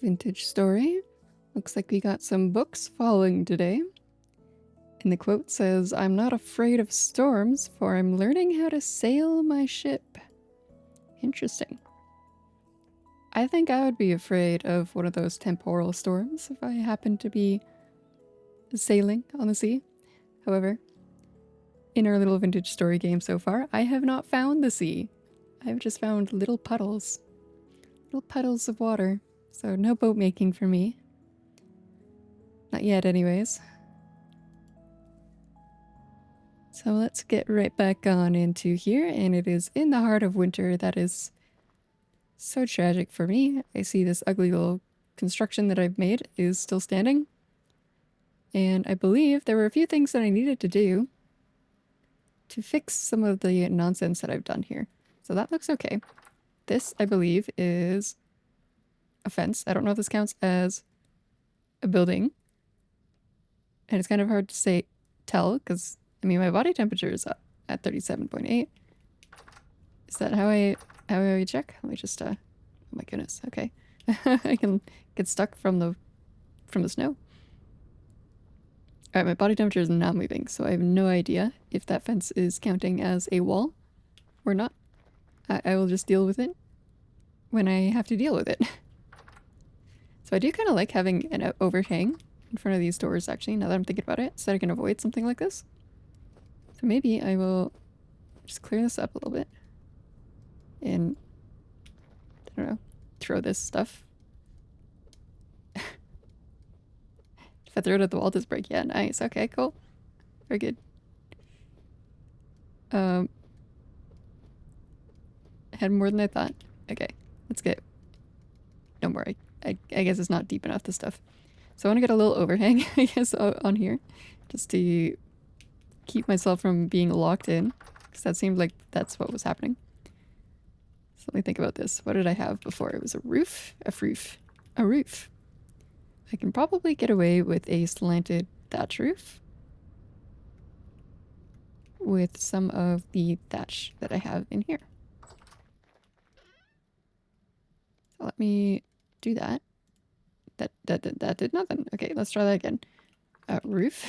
Vintage story. Looks like we got some books falling today. And the quote says, "I'm not afraid of storms, for I'm learning how to sail my ship." Interesting. I think I would be afraid of one of those temporal storms if I happened to be sailing on the sea. However, in our little vintage story game so far, I have not found the sea. I've just found little puddles. Little puddles of water. So no boat making for me. Not yet anyways. So let's get right back on into here, and it is in the heart of winter. That is so tragic for me. I see this ugly little construction that I've made is still standing. And I believe there were a few things that I needed to do to fix some of the nonsense that I've done here. So that looks okay. This, I believe, is a fence. I don't know if this counts as a building. And it's kind of hard to tell because, I mean, my body temperature is up at 37.8. Is that how I check? Let me just, oh my goodness, okay. I can get stuck from the snow. Alright, my body temperature is not moving, so I have no idea if that fence is counting as a wall or not. I will just deal with it when I have to deal with it. So I do kind of like having an overhang in front of these doors, actually, now that I'm thinking about it, so that I can avoid something like this. So maybe I will just clear this up a little bit. And, I don't know, throw this stuff. If I throw it at the wall, does break? Yeah, nice. Okay, cool. Very good. I had more than I thought. Okay, let's get... Don't worry. I guess it's not deep enough, this stuff. So I want to get a little overhang, I guess, on here. Just to keep myself from being locked in. Because that seemed like that's what was happening. So let me think about this. What did I have before? It was a roof? A roof. I can probably get away with a slanted thatch roof with some of the thatch that I have in here. So let me do that. That did nothing. Okay, let's try that again. Roof.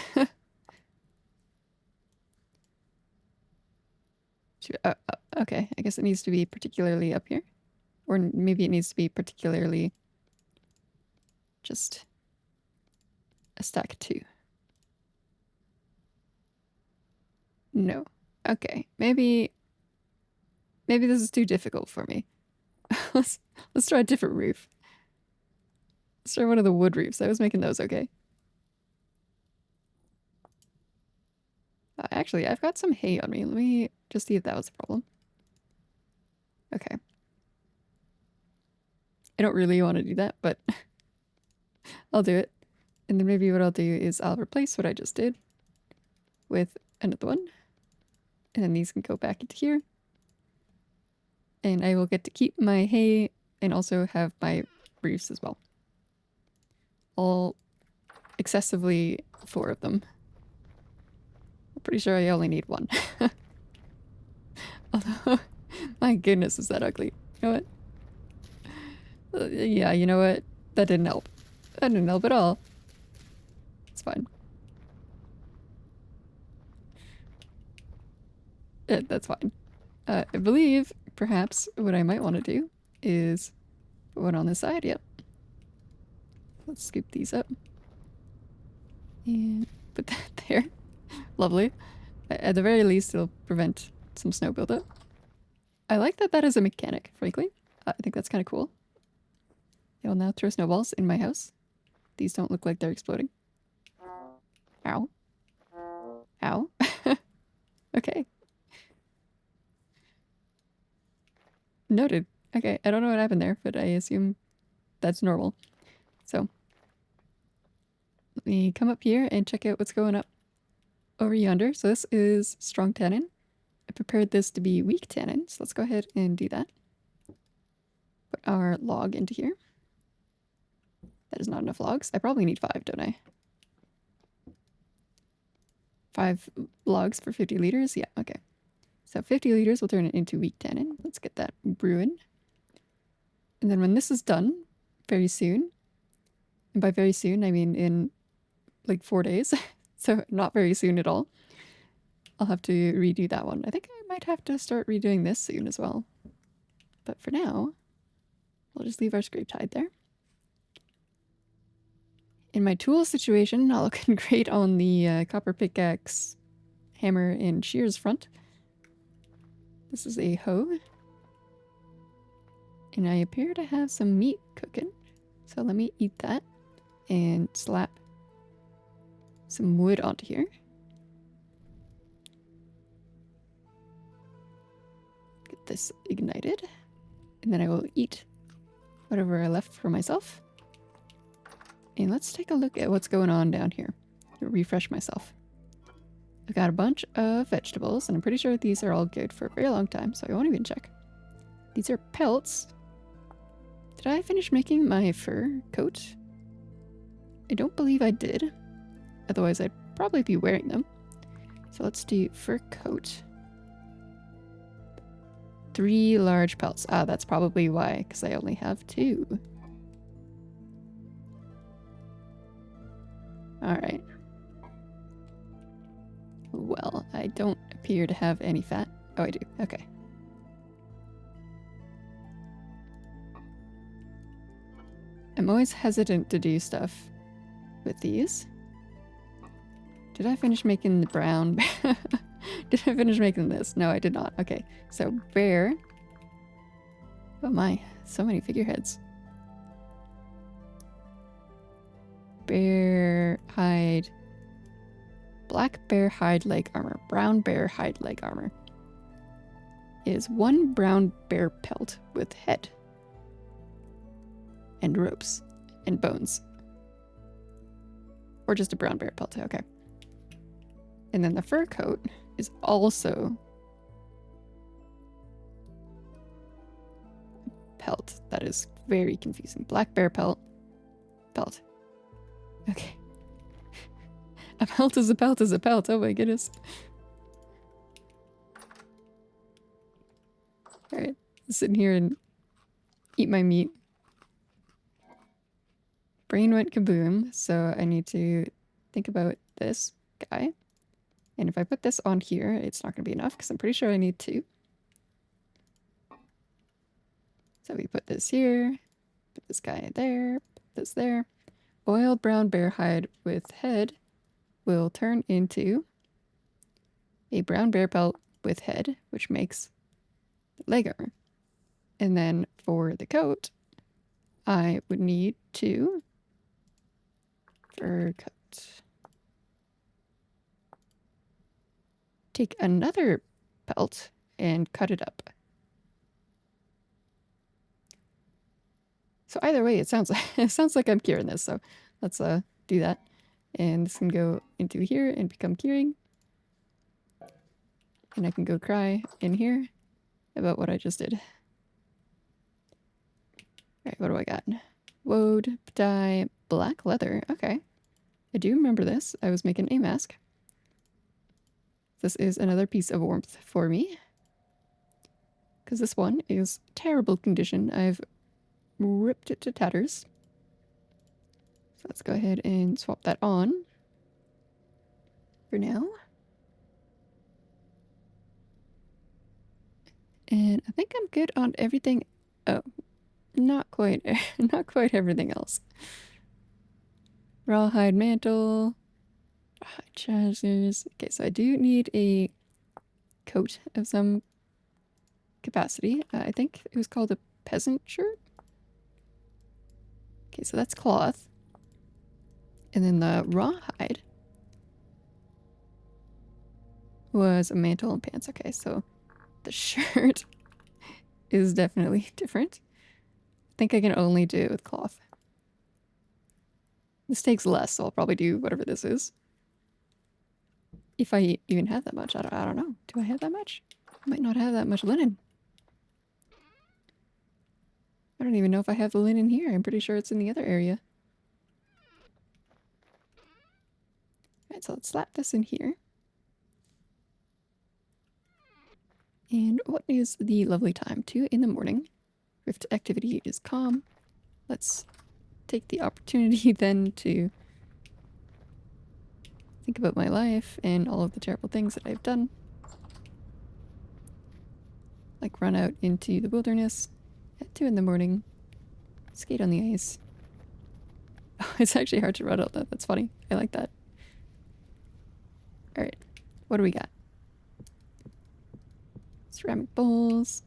Okay, I guess it needs to be particularly up here. Or maybe it needs to be particularly just a stack 2. No. Okay, maybe this is too difficult for me. let's try a different roof. Let's try one of the wood roofs. I was making those okay. Actually, I've got some hay on me. Let me just see if that was the problem. Okay. I don't really want to do that, but I'll do it. And then maybe what I'll do is I'll replace what I just did with another one. And then these can go back into here. And I will get to keep my hay and also have my roofs as well. All excessively 4 of them. I'm pretty sure I only need 1. Although, my goodness, is that ugly. You know what? Yeah, you know what? That didn't help. That didn't help at all. It's fine. That's fine. I believe, perhaps, what I might want to do is put one on this side. Yep. Let's scoop these up. And put that there. Lovely. At the very least, it'll prevent some snow buildup. I like that that is a mechanic, frankly. I think that's kind of cool. It'll now throw snowballs in my house. These don't look like they're exploding. Ow. Ow. Okay. Noted. Okay, I don't know what happened there, but I assume that's normal. So, let me come up here and check out what's going up over yonder. So this is strong tannin. I prepared this to be weak tannin, so let's go ahead and do that. Put our log into here. That is not enough logs. I probably need 5, don't I? 5 logs for 50 liters? Yeah, okay. So 50 liters will turn it into weak tannin. Let's get that brewing. And then when this is done, very soon, And by very soon, I mean in like 4 days. So not very soon at all. I'll have to redo that one. I think I might have to start redoing this soon as well. But for now, we'll just leave our scrape hide there. In my tool situation, I'll look great on the copper pickaxe, hammer, and shears front. This is a hoe. And I appear to have some meat cooking. So let me eat that and slap some wood onto here. Get this ignited. And then I will eat whatever I left for myself. And let's take a look at what's going on down here. To refresh myself. I've got a bunch of vegetables, and I'm pretty sure these are all good for a very long time, so I won't even check. These are pelts. Did I finish making my fur coat? I don't believe I did. Otherwise, I'd probably be wearing them. So let's do fur coat. 3 large pelts. Ah, that's probably why, because I only have 2. Alright. Well, I don't appear to have any fat. Oh, I do. Okay. I'm always hesitant to do stuff with these. Did I finish making the brown? Did I finish making this? No, I did not. Okay, so bear. Oh my, so many figureheads. Bear hide. Black bear hide leg armor. Brown bear hide leg armor. Is 1 brown bear pelt with head. And ropes. And bones. Or just a brown bear pelt, okay. And then the fur coat is also pelt. That is very confusing. Black bear pelt. Pelt. Okay. A pelt is a pelt is a pelt. Oh my goodness. Alright. Sit here and eat my meat. Brain went kaboom, so I need to think about this guy. And if I put this on here, it's not going to be enough because I'm pretty sure I need 2. So we put this here, put this guy there, put this there. Oiled brown bear hide with head will turn into a brown bear pelt with head, which makes leg armor. And then for the coat, I would need 2 fur coat. Take another pelt and cut it up. So either way, it sounds like I'm curing this. So let's do that, and this can go into here and become curing, and I can go cry in here about what I just did. All right, what do I got? Woad dye black leather. Okay, I do remember this. I was making a mask. This is another piece of warmth for me. Because this one is terrible condition. I've ripped it to tatters. So let's go ahead and swap that on for now. And I think I'm good on everything. Oh, not quite. Not quite everything else. Rawhide mantle. Rawhide trousers. Okay, so I do need a coat of some capacity. I think it was called a peasant shirt. Okay, so that's cloth. And then the rawhide was a mantle and pants. Okay, so the shirt is definitely different. I think I can only do it with cloth. This takes less, so I'll probably do whatever this is. If I even have that much. I don't know. Do I have that much? I might not have that much linen. I don't even know if I have the linen here. I'm pretty sure it's in the other area. Alright, so let's slap this in here. And what is the lovely time? 2 in the morning. Rift activity is calm. Let's take the opportunity then to think about my life and all of the terrible things that I've done. Like run out into the wilderness at 2 in the morning, skate on the ice. Oh, it's actually hard to run out though. That's funny. I like that. Alright, what do we got? Ceramic bowls.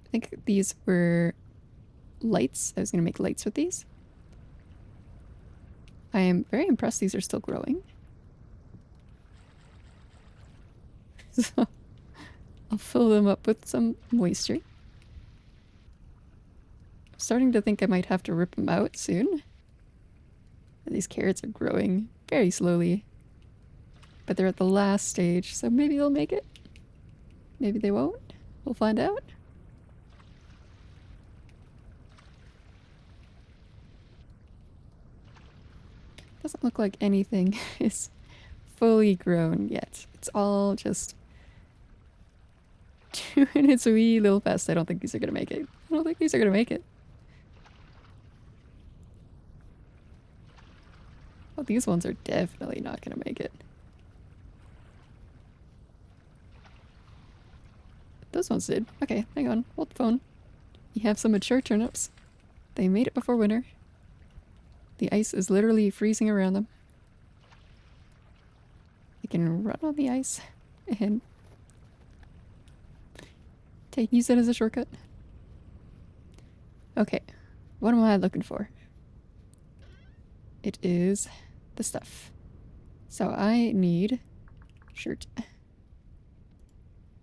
I think these were lights. I was going to make lights with these. I am very impressed these are still growing. So I'll fill them up with some moisture. I'm starting to think I might have to rip them out soon. These carrots are growing very slowly. But they're at the last stage, so maybe they'll make it. Maybe they won't. We'll find out. Doesn't look like anything is fully grown yet. It's all just doing its wee little best. I don't think these are gonna make it. I don't think these are gonna make it. Oh, these ones are definitely not gonna make it. Those ones did. Okay, hang on. Hold the phone. You have some mature turnips. They made it before winter. The ice is literally freezing around them. I can run on the ice and use it as a shortcut. Okay, what am I looking for? It is the stuff. So I need shirt.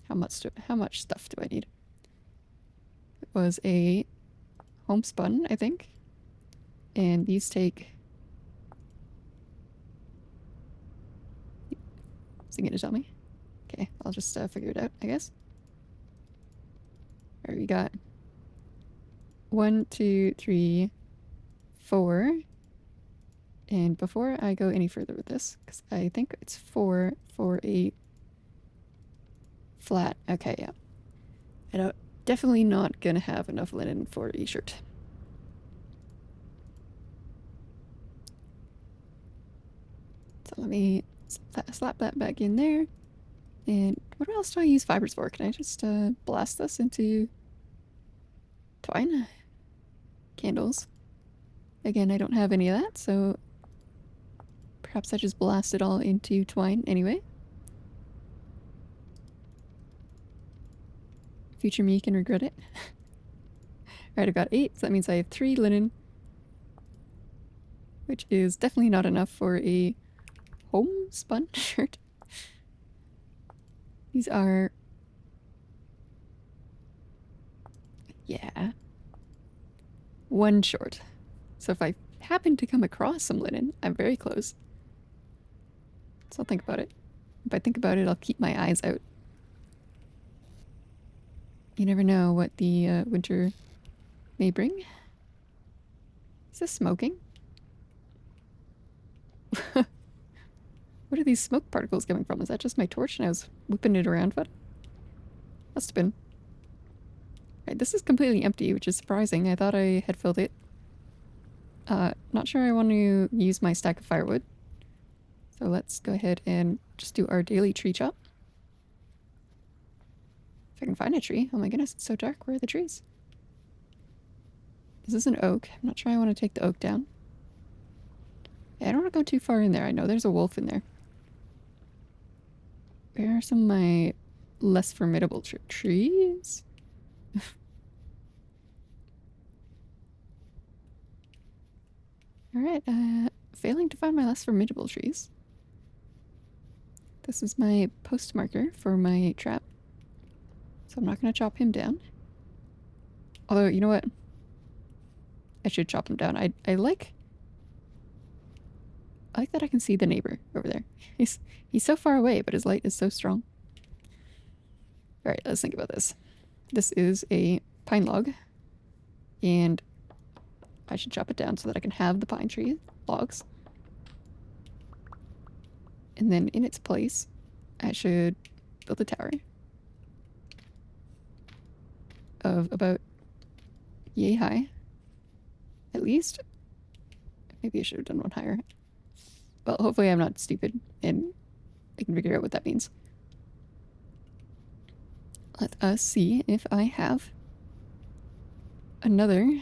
How much stuff do I need? It was a homespun, I think. And these take... Is it gonna tell me? Okay, I'll just figure it out, I guess. Alright, we got 1, 2, 3, 4. And before I go any further with this, because I think it's 4 for a flat. Okay, yeah. I don't... Definitely not gonna have enough linen for a shirt. So let me slap that back in there. And what else do I use fibers for? Can I just blast this into twine? Candles. Again, I don't have any of that, so perhaps I just blast it all into twine anyway. Future me can regret it. Alright, I've got 8, so that means I have 3 linen. Which is definitely not enough for a homespun shirt. These are... Yeah. 1 short. So if I happen to come across some linen, I'm very close. So I'll think about it. If I think about it, I'll keep my eyes out. You never know what the winter may bring. Is this smoking? What are these smoke particles coming from? Is that just my torch and I was whipping it around? What? Must have been. Right, this is completely empty, which is surprising. I thought I had filled it. Not sure I want to use my stack of firewood. So let's go ahead and just do our daily tree chop. If I can find a tree. Oh my goodness, it's so dark. Where are the trees? This is an oak. I'm not sure I want to take the oak down. Yeah, I don't want to go too far in there. I know there's a wolf in there. Where are some of my less formidable trees? Alright, failing to find my less formidable trees. This is my post marker for my trap. So I'm not going to chop him down. Although, you know what? I should chop him down. I like that I can see the neighbor over there. He's so far away, but his light is so strong. Alright, let's think about this. This is a pine log. And I should chop it down so that I can have the pine tree logs. And then in its place, I should build a tower of about yay high, at least. Maybe I should have done one higher. Well, hopefully I'm not stupid and I can figure out what that means. Let us see if I have another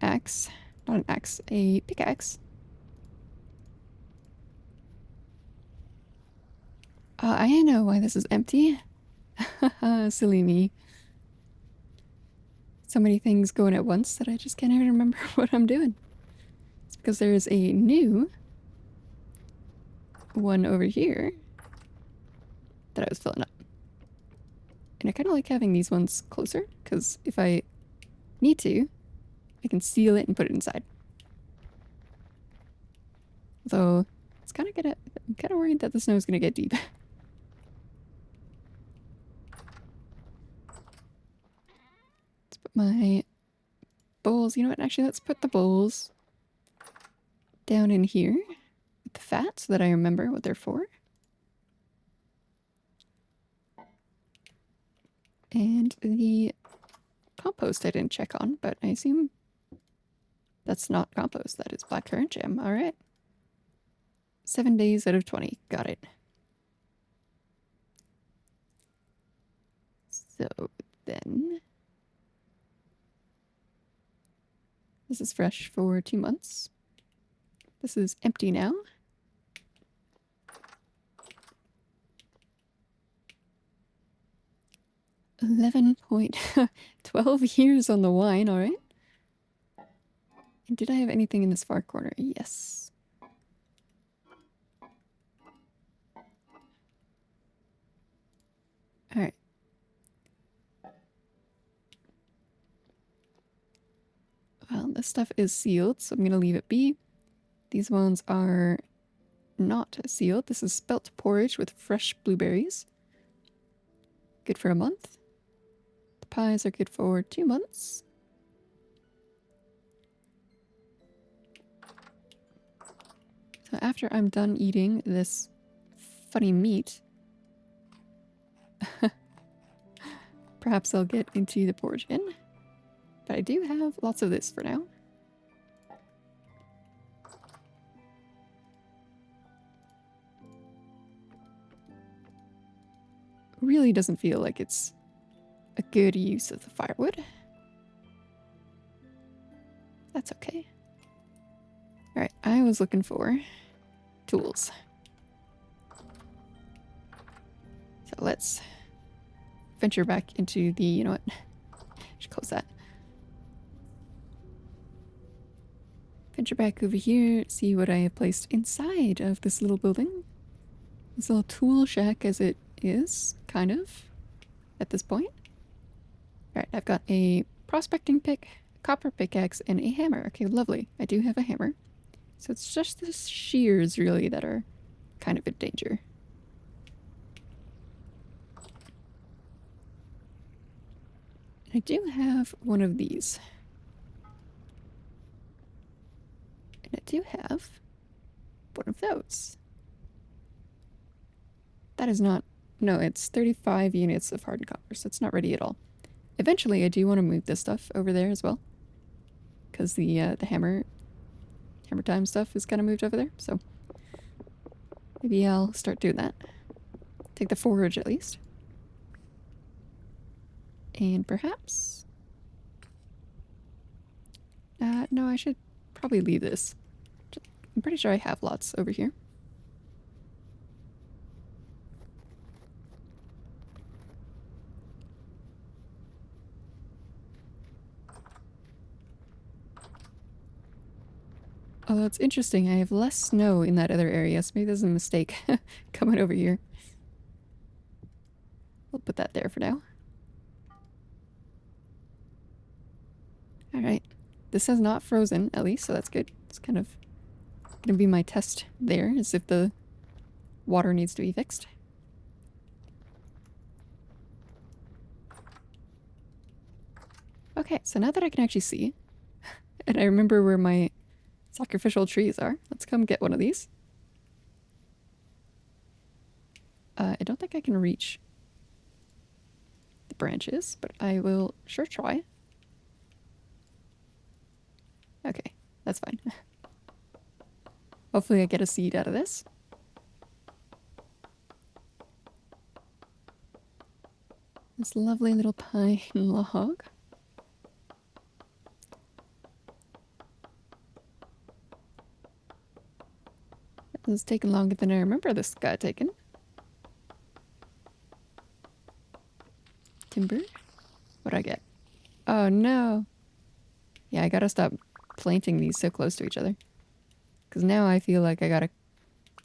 axe. Not an axe, a pickaxe. I know why this is empty. Silly me. So many things going at once that I just can't even remember what I'm doing. It's because there's a new one over here that I was filling up. And I kind of like having these ones closer, because if I need to, I can seal it and put it inside. Though, it's kind of gonna, I'm kind of worried that the snow is gonna get deep. Let's put my bowls, you know what, actually let's put the bowls down in here with the fat so that I remember what they're for. And the compost I didn't check on, but I assume that's not compost, that is blackcurrant jam. Alright. 7 days out of 20. Got it. So then... This is fresh for 2 months. This is empty now. $11.12 years on the wine, alright. And did I have anything in this far corner? Yes. Alright. Well, this stuff is sealed, so I'm going to leave it be. These ones are not sealed. This is spelt porridge with fresh blueberries. Good for a month. The pies are good for 2 months. So after I'm done eating this funny meat, perhaps I'll get into the porridge again. But I do have lots of this for now. Really doesn't feel like it's a good use of the firewood. That's okay. Alright, I was looking for tools. So let's venture back into the, you know what, I should close that. Venture back over here, see what I have placed inside of this little building. This little tool shack as it is, kind of, at this point. Alright, I've got a prospecting pick, copper pickaxe, and a hammer. Okay, lovely. I do have a hammer. So it's just the shears, really, that are kind of in danger. I do have one of these. And I do have one of those. That is not... No, it's 35 units of hardened copper, so it's not ready at all. Eventually, I do want to move this stuff over there as well. Because the hammer time stuff is kind of moved over there, so... Maybe I'll start doing that. Take the forage at least. And perhaps... no, I should probably leave this. I'm pretty sure I have lots over here. Although it's interesting, I have less snow in that other area, so maybe there's a mistake coming over here. We'll put that there for now. Alright. This has not frozen, at least, so that's good. It's kind of gonna be my test there, as if the water needs to be fixed. Okay, so now that I can actually see, and I remember where my sacrificial trees are, let's come get one of these. I don't think I can reach the branches, but I will sure try. Okay, that's fine. Hopefully I get a seed out of this. This lovely little pine log. This is taking longer than I remember this got taken. Timber? What'd I get? Oh no. Yeah, I gotta stop planting these so close to each other. Because now I feel like I gotta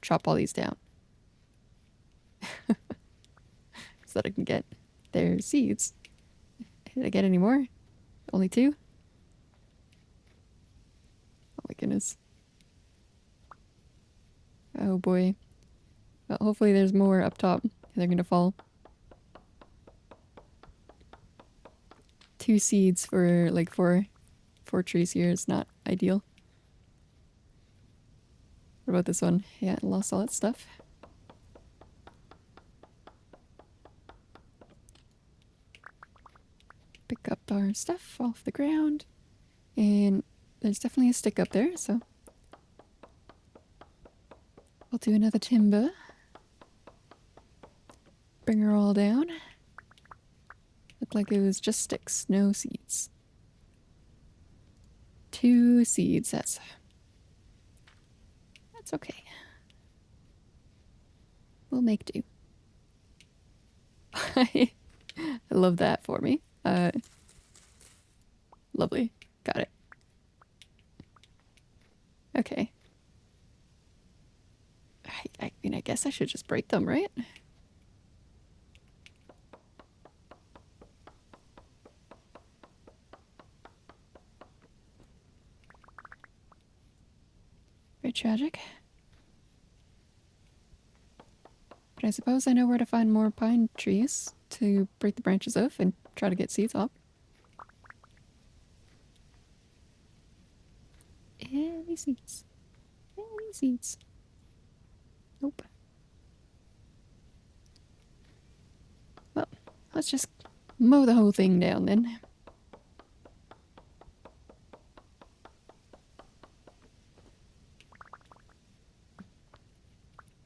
chop all these down. So that I can get their seeds. Did I get any more? Only 2? Oh my goodness. Oh boy. Well, hopefully there's more up top. They're gonna fall. 2 seeds for like 4 trees here is not ideal. What about this one? Yeah, lost all that stuff. Pick up our stuff off the ground. And there's definitely a stick up there, so we'll do another timber. Bring her all down. Looked like it was just sticks, no seeds. 2 seeds, that's okay. We'll make do. I love that for me. Lovely. Got it. Okay. I mean, I guess I should just break them, right? Very tragic. But I suppose I know where to find more pine trees to break the branches of and try to get seeds off. Any seeds? Any seeds? Nope. Well, let's just mow the whole thing down then.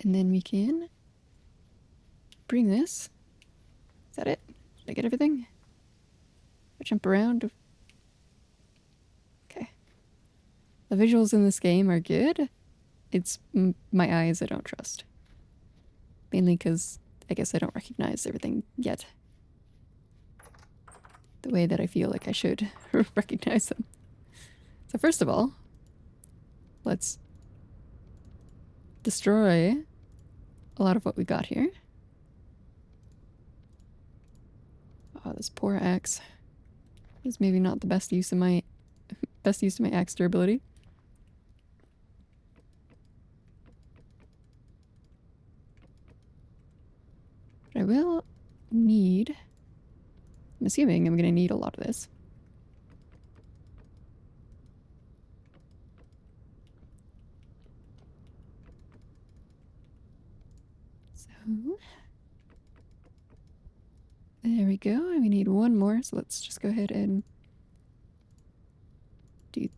And then we can bring this. Is that it? Did I get everything? I jump around. Okay. The visuals in this game are good. It's my eyes I don't trust. Mainly because I guess I don't recognize everything yet. The way that I feel like I should recognize them. So first of all, let's destroy a lot of what we got here. Oh, this poor axe is maybe not the best use of my axe durability. But I will need, I'm assuming I'm gonna need a lot of this. So there we go. And we need 1 more, so let's just go ahead and do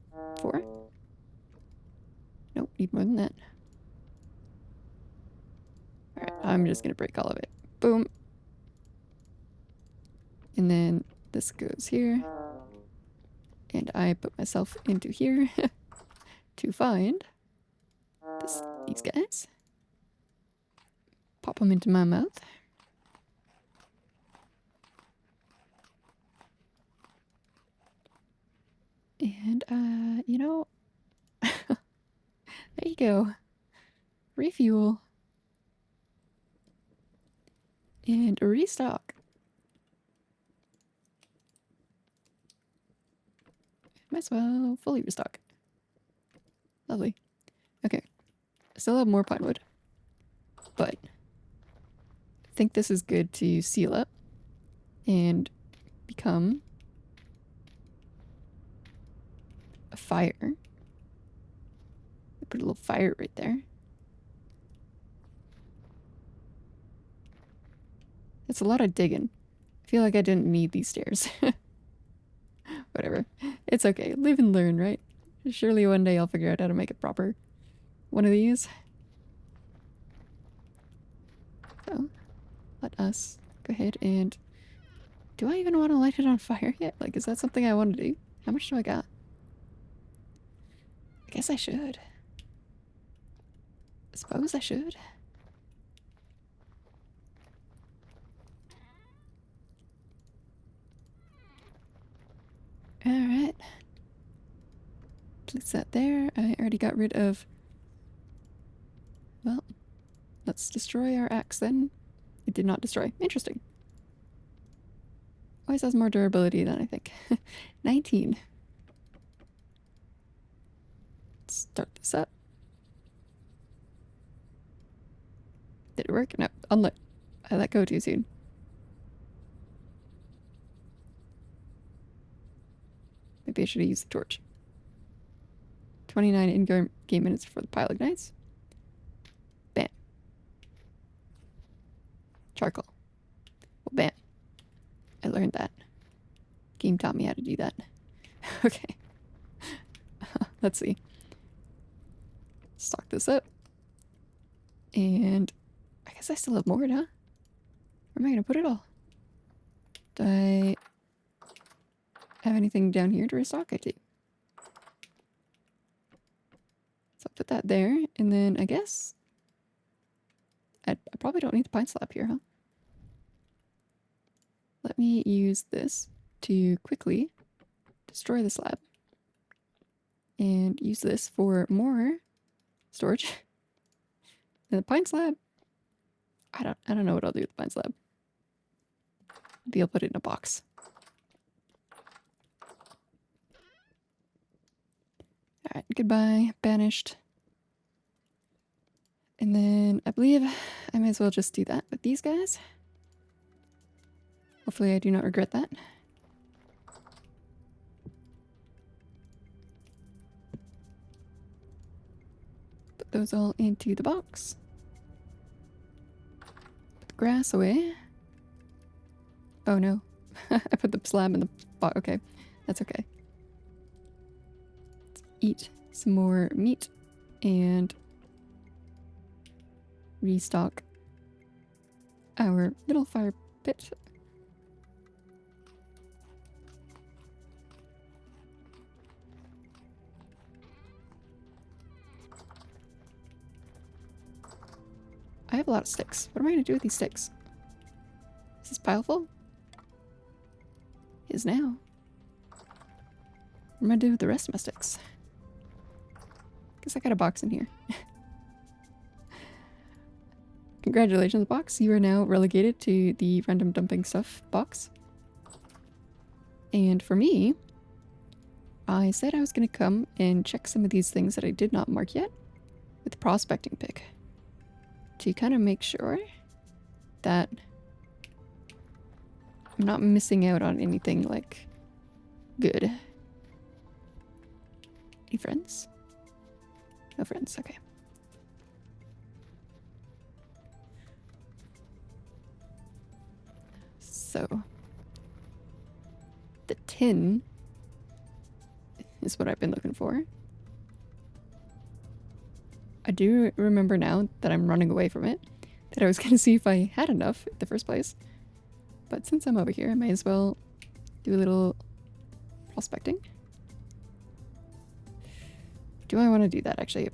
4. Nope, need more than that. Alright, I'm just gonna break all of it. Boom. And then this goes here. And I put myself into here to find these guys. Pop them into my mouth. And, you know, there you go. Refuel. And restock. Might as well fully restock. Lovely. Okay. I still have more pine wood. But I think this is good to seal up and become a fire. I put a little fire right there. It's a lot of digging. I feel like I didn't need these stairs. Whatever. It's okay. Live and learn, right? Surely one day I'll figure out how to make it proper. One of these. So, let us go ahead and... Do I even want to light it on fire yet? Like, is that something I want to do? How much do I got? I guess I should. I suppose I should. Alright. Place that there. I already got rid of... Well, let's destroy our axe then. It did not destroy. Interesting. Always has more durability than I think. 19. Let's start this up. Did it work? No. Unlit. I let go too soon. Maybe I should have used the torch. 29 in-game minutes before the pile ignites. Bam. Charcoal. Well, bam. I learned that. Game taught me how to do that. Okay. Let's see. Stock this up. And I guess I still have more, huh? Where am I going to put it all? Do I have anything down here to restock? I do. So I'll put that there. And then I guess I probably don't need the pine slab here, huh? Let me use this to quickly destroy the slab. And use this for more storage. And the pine slab, I don't know what I'll do with the pine slab. Maybe I'll put it in a box. Alright, goodbye, banished. And then I believe I may as well just do that with these guys. Hopefully I do not regret that. Put those all into the box. Put the grass away. Oh no. I put the slab in the box. Okay, that's okay. Let's eat some more meat and restock our little fire pit. I have a lot of sticks. What am I going to do with these sticks? Is this pile full? Is now. What am I going to do with the rest of my sticks? Guess I got a box in here. Congratulations, box. You are now relegated to the random dumping stuff box. And for me, I said I was going to come and check some of these things that I did not mark yet with the prospecting pick. To kind of make sure that I'm not missing out on anything like good. Any friends? No friends, okay. So the tin is what I've been looking for. I do remember now that I'm running away from it, that I was going to see if I had enough in the first place. But since I'm over here, I may as well do a little prospecting. Do I want to do that? Actually,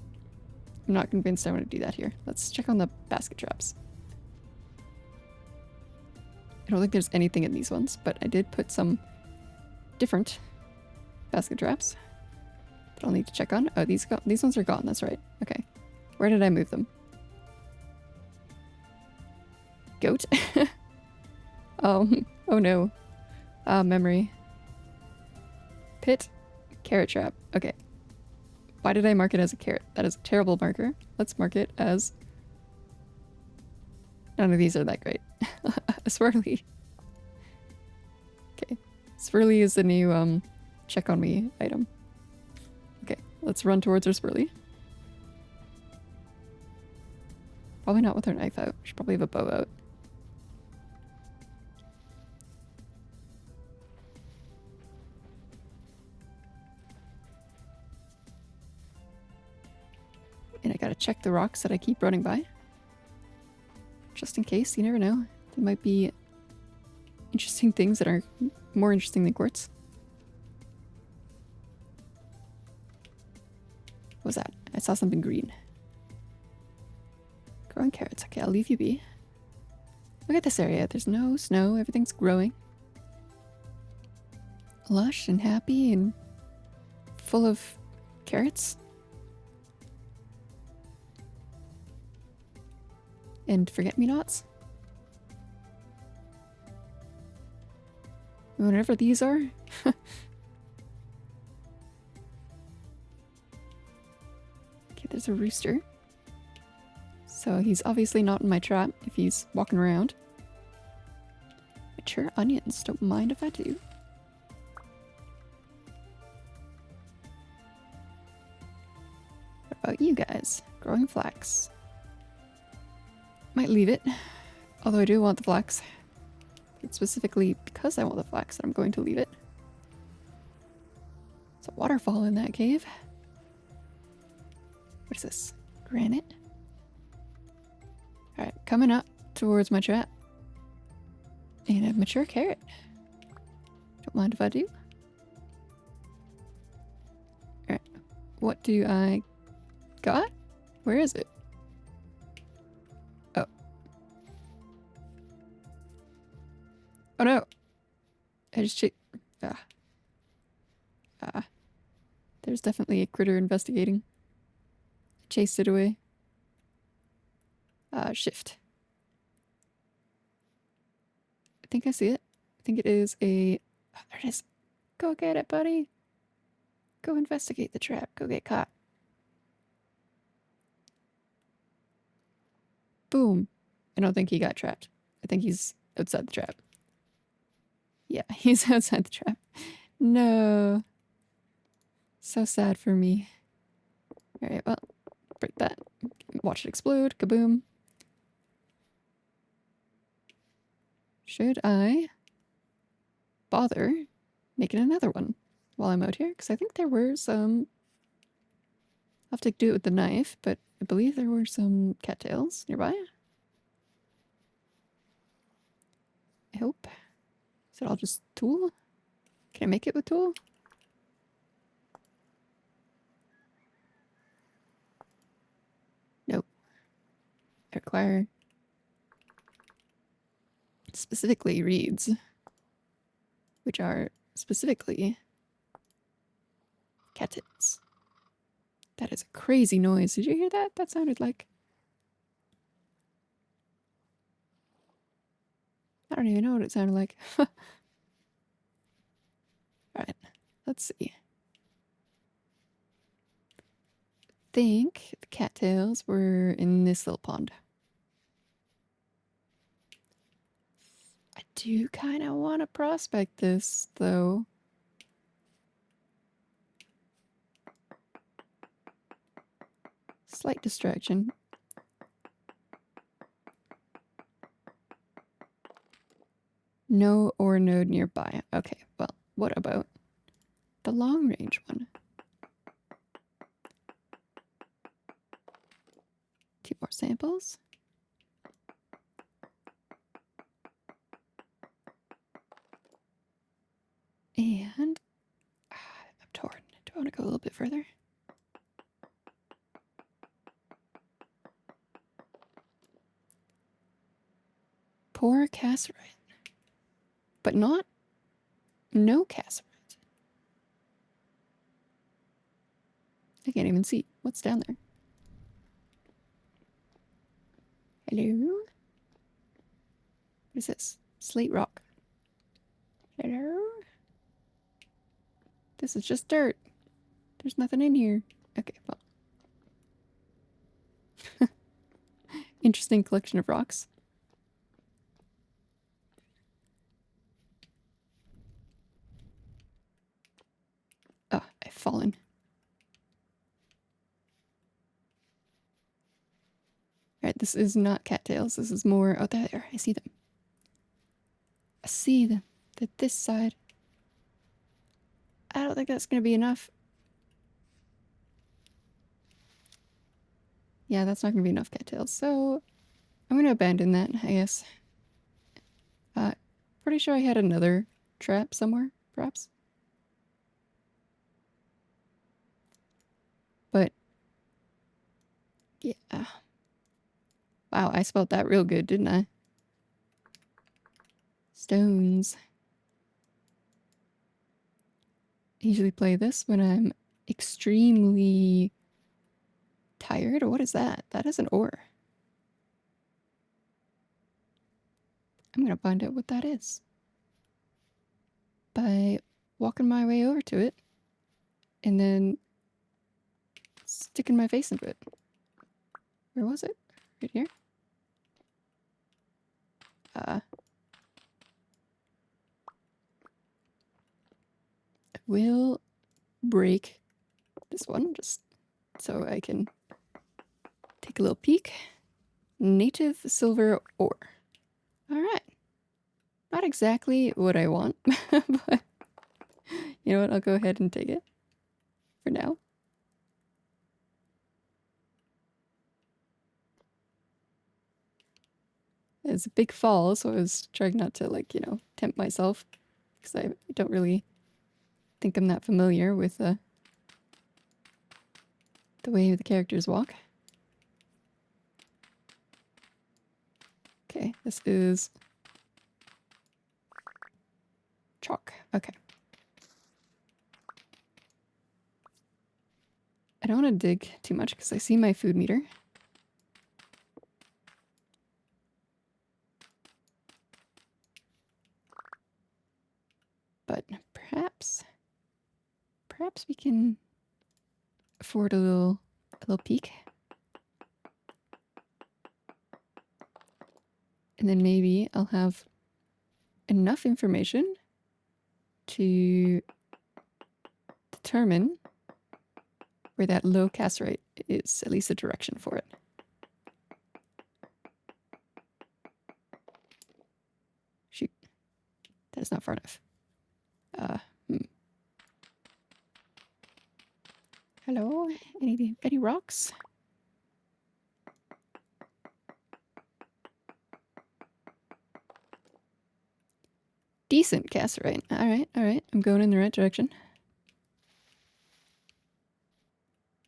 I'm not convinced I want to do that here. Let's check on the basket traps. I don't think there's anything in these ones, but I did put some different basket traps that I'll need to check on. Oh, these ones are gone. That's right. Okay. Where did I move them? Goat? Oh no. Memory. Pit. Carrot trap. Okay. Why did I mark it as a carrot? That is a terrible marker. Let's mark it as... None of these are that great. A swirly. Okay. Swirly is the new, check on me item. Okay. Let's run towards our swirly. Probably not with our knife out. We should probably have a bow out. Gotta check the rocks that I keep running by. Just in case, you never know. There might be interesting things that are more interesting than quartz. What was that? I saw something green. Growing carrots. Okay, I'll leave you be. Look at this area. There's no snow. Everything's growing. Lush and happy and full of carrots. And forget-me-nots. Whatever these are. Okay, there's a rooster. So he's obviously not in my trap if he's walking around. Mature onions. Don't mind if I do. What about you guys? Growing flax. Might leave it. Although I do want the flax. It's specifically because I want the flax that I'm going to leave it. It's a waterfall in that cave. What is this? Granite? Alright, coming up towards my trap. And a mature carrot. Don't mind if I do. Alright, what do I got? Where is it? Oh. Oh no! I just there's definitely a critter investigating. I chased it away. Shift. I think I see it. I think it is a... Oh, there it is. Go get it, buddy. Go investigate the trap. Go get caught. Boom. I don't think he got trapped. I think he's outside the trap. Yeah, he's outside the trap. No. So sad for me. Alright, well, break that. Watch it explode. Kaboom. Should I bother making another one while I'm out here? Because I think there were some... I'll have to do it with the knife, but I believe there were some cattails nearby. I hope. Is it all just tool? Can I make it with tool? Nope. I require specifically reeds, which are specifically cattails. That is a crazy noise. Did you hear that? That sounded like... I don't even know what it sounded like. Alright, let's see. I think the cattails were in this little pond. I do kind of want to prospect this, though. Slight distraction. No ore node nearby. Okay, well, what about the long range one? 2 more samples. And I'm torn. Do I want to go a little bit further? Poor Cassiterite. But not no Cassiterite. I can't even see what's down there. Hello? What is this? Slate rock. Hello? This is just dirt. There's nothing in here. Okay, well. Interesting collection of rocks. Oh, I've fallen. Alright, this is not cattails. This is more... Oh, there. I see them. I see them. They're this side. I don't think that's going to be enough. Yeah, that's not gonna be enough cattails, so I'm gonna abandon that, I guess. Pretty sure I had another trap somewhere, perhaps. But, yeah. Wow, I spelled that real good, didn't I? Stones. I usually play this when I'm extremely tired. What is that? That is an ore. I'm gonna find out what that is by walking my way over to it and then sticking my face into it. Where was it? Right here? I will break this one just so I can take a little peek. Native silver ore. All right. Not exactly what I want, but you know what? I'll go ahead and take it for now. It's a big fall, so I was trying not to, like, you know, tempt myself because I don't really think I'm that familiar with the way the characters walk. Okay, this is chalk. Okay. I don't want to dig too much because I see my food meter. But perhaps we can afford a little peek. And then maybe I'll have enough information to determine where that low cassiterite is, at least a direction for it. Shoot. That is not far enough. Hello? Any rocks? Decent cassiterite. Alright, alright. I'm going in the right direction.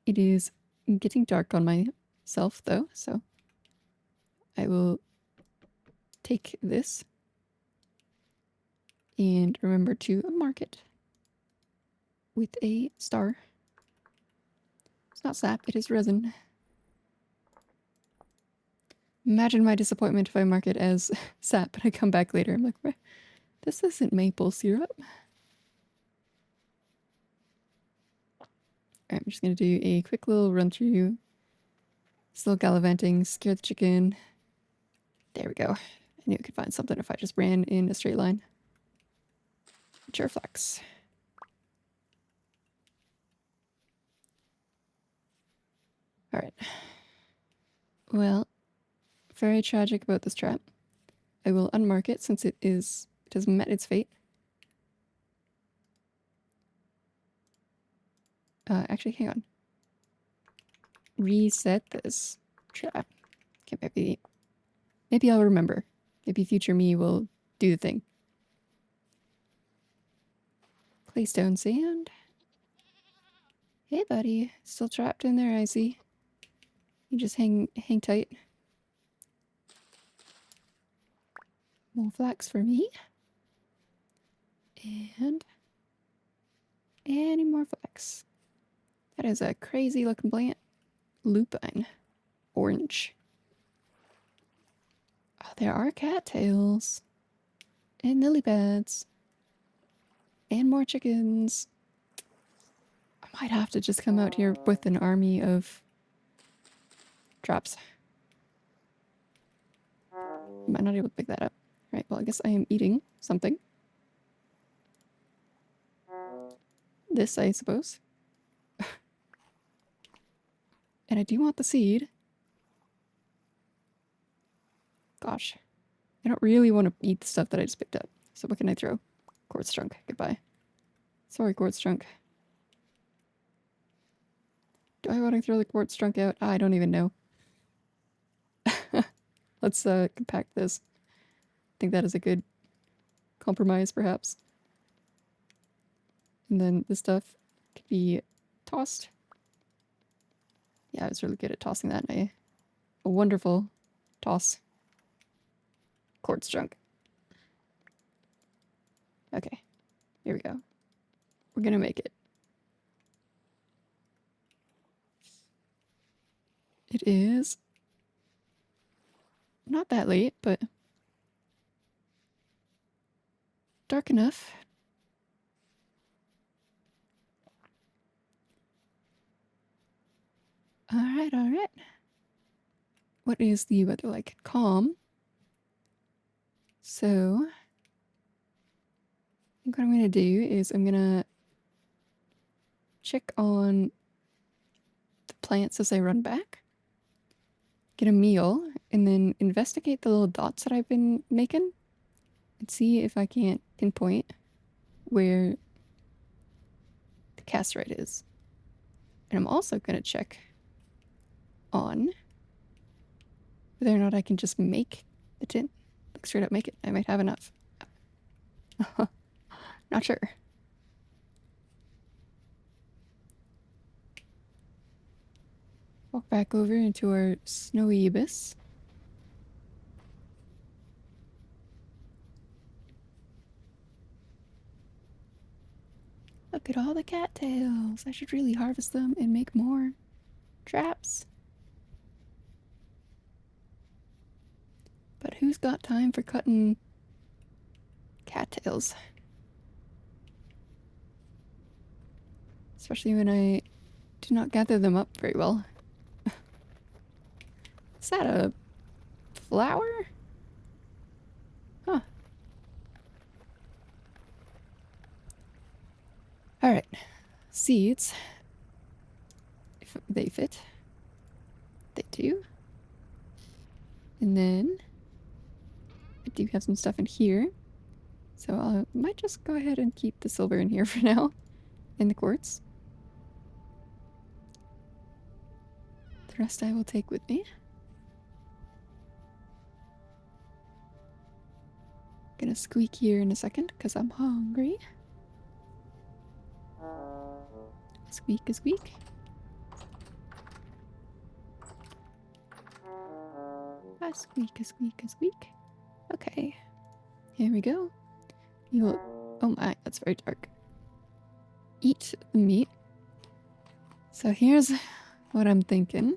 It is getting dark on myself, though, so I will take this and remember to mark it with a star. It's not sap, it is resin. Imagine my disappointment if I mark it as sap, but I come back later. I'm like, this isn't maple syrup. Alright, I'm just gonna do a quick little run through. Still gallivanting, scare the chicken. There we go. I knew I could find something if I just ran in a straight line. Flex. Alright. Well, very tragic about this trap. I will unmark it since it has met its fate. Actually, hang on. Reset this trap. Okay, maybe I'll remember. Maybe future me will do the thing. Claystone sand. Hey, buddy. Still trapped in there, I see. You just hang tight. More flax for me. And any more flax. That is a crazy looking plant. Lupine. Orange. Oh, there are cattails. And lily pads. And more chickens. I might have to just come out here with an army of traps. Might not able to pick that up. Right, well, I guess I am eating something. This, I suppose. And I do want the seed. Gosh. I don't really want to eat the stuff that I just picked up. So what can I throw? Quartz trunk. Goodbye. Sorry, quartz trunk. Do I want to throw the quartz trunk out? I don't even know. Let's compact this. I think that is a good compromise, perhaps. And then this stuff could be tossed. Yeah, I was really good at tossing that. A wonderful toss. Quartz junk. Okay, here we go. We're gonna make it. It is not that late, but dark enough. Alright, alright. What is the weather like? Calm. So, I think what I'm gonna do is I'm gonna check on the plants as I run back, get a meal, and then investigate the little dots that I've been making and see if I can't pinpoint where the cassiterite is. And I'm also gonna check on whether or not I can just make the tin. Like straight up make it. I might have enough. Not sure. Walk back over into our snowy abyss. Look at all the cattails. I should really harvest them and make more traps. But who's got time for cutting cattails? Especially when I do not gather them up very well. Is that a flower? Huh. Alright. Seeds. If they fit. They do. And then I do have some stuff in here. So I might just go ahead and keep the silver in here for now. And the quartz. The rest I will take with me. Gonna squeak here in a second because I'm hungry. Squeak a squeak. A squeak a squeak a squeak. Okay. Here we go. You will. Oh my, that's very dark. Eat the meat. So here's what I'm thinking.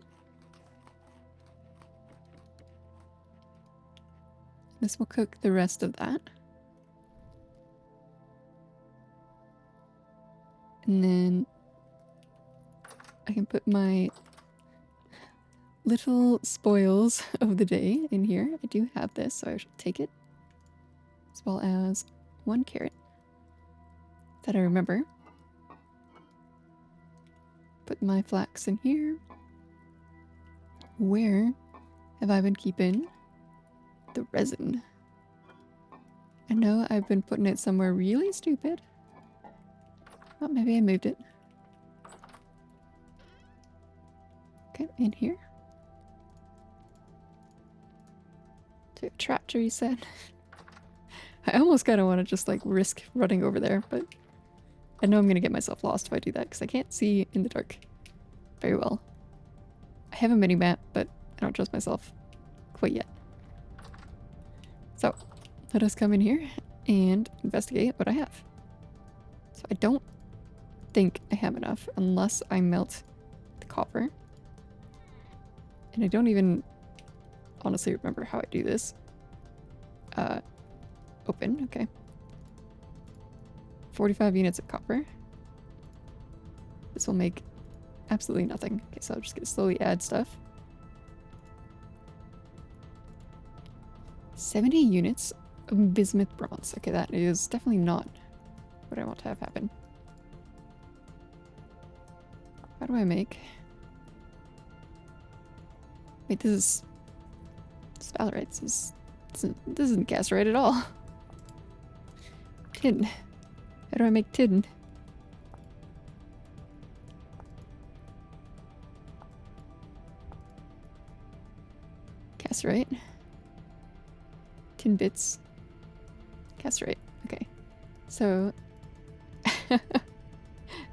This will cook the rest of that. And then I can put my little spoils of the day in here. I do have this, so I should take it. As well as 1 carrot that I remember. Put my flax in here. Where have I been keeping the resin? I know I've been putting it somewhere really stupid. Oh, maybe I moved it. Okay, in here. To a tractor, you said. I almost kind of want to just like risk running over there, but I know I'm going to get myself lost if I do that because I can't see in the dark very well. I have a mini map, but I don't trust myself quite yet. So let us come in here and investigate what I have. So I don't think I have enough unless I melt the copper. And I don't even honestly remember how I do this. Open, okay. 45 units of copper. This will make absolutely nothing. Okay, so I'm just gonna slowly add stuff. 70 units of bismuth bronze. Okay, that is definitely not what I want to have happen. How do I make? Wait, this is sphalerite. This isn't cassiterite at all. Tin. How do I make tin? Cassiterite. tin bits. Cassiterite. Okay. So, I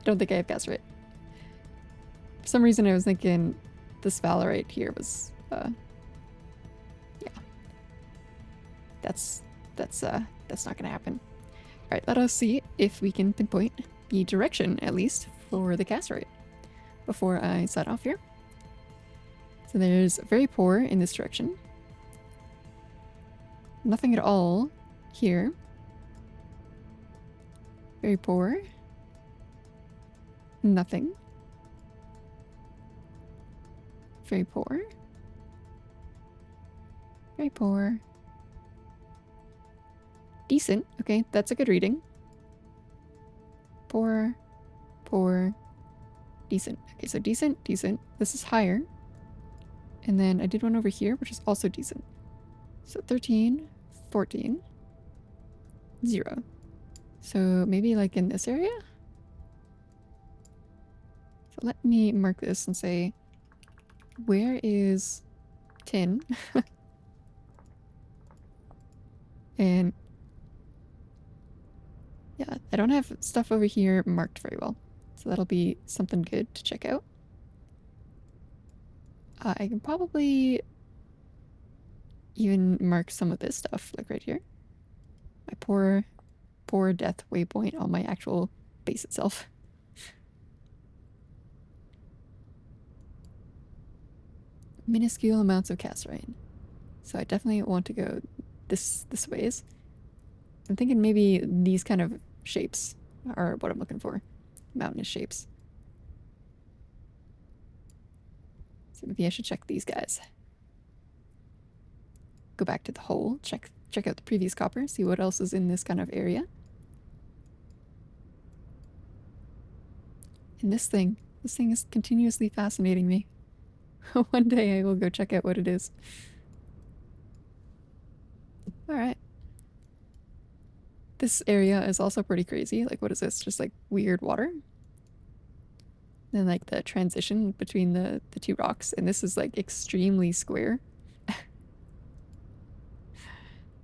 don't think I have cassiterite. For some reason I was thinking this valerite here was, yeah. That's not gonna happen. Alright, let us see if we can pinpoint the direction, at least, for the cassiterite before I set off here. So there's very poor in this direction. Nothing at all here. Very poor. Nothing. Very poor. Very poor. Decent. Okay, that's a good reading. Poor. Poor. Decent. Okay, so decent, decent. This is higher. And then I did one over here, which is also decent. So 13, 14, 0. So maybe like in this area? So let me mark this and say, where is tin? And yeah, I don't have stuff over here marked very well. So that'll be something good to check out. I can probably even mark some of this stuff, like right here. My poor death waypoint on my actual base itself. Minuscule amounts of cassiterite. So I definitely want to go this ways. I'm thinking maybe these kind of shapes are what I'm looking for. Mountainous shapes. So maybe I should check these guys. Go back to the hole, check out the previous copper, see what else is in this kind of area. And this thing is continuously fascinating me. One day I will go check out what it is. Alright. This area is also pretty crazy. Like, what is this? Just like weird water? Then like the transition between the two rocks, and this is like extremely square.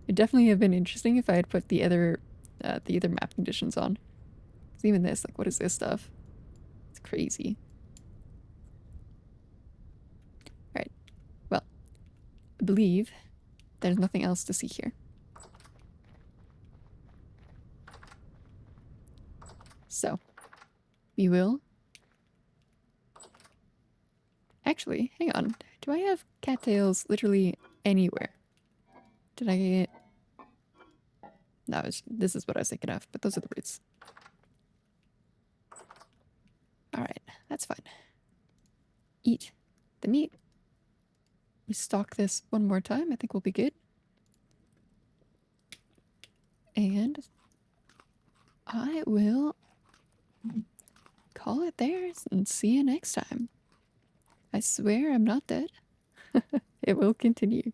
It'd definitely have been interesting if I had put the other map conditions on. 'Cause even this, like, what is this stuff? It's crazy. Alright. Well, I believe there's nothing else to see here. So, we will... Actually, hang on. Do I have cattails literally anywhere? Did I get... No, this is what I was thinking of, but those are the roots. Alright, that's fine. Eat the meat. We stock this one more time. I think we'll be good. And I will call it there and see you next time. I swear I'm not dead. It will continue.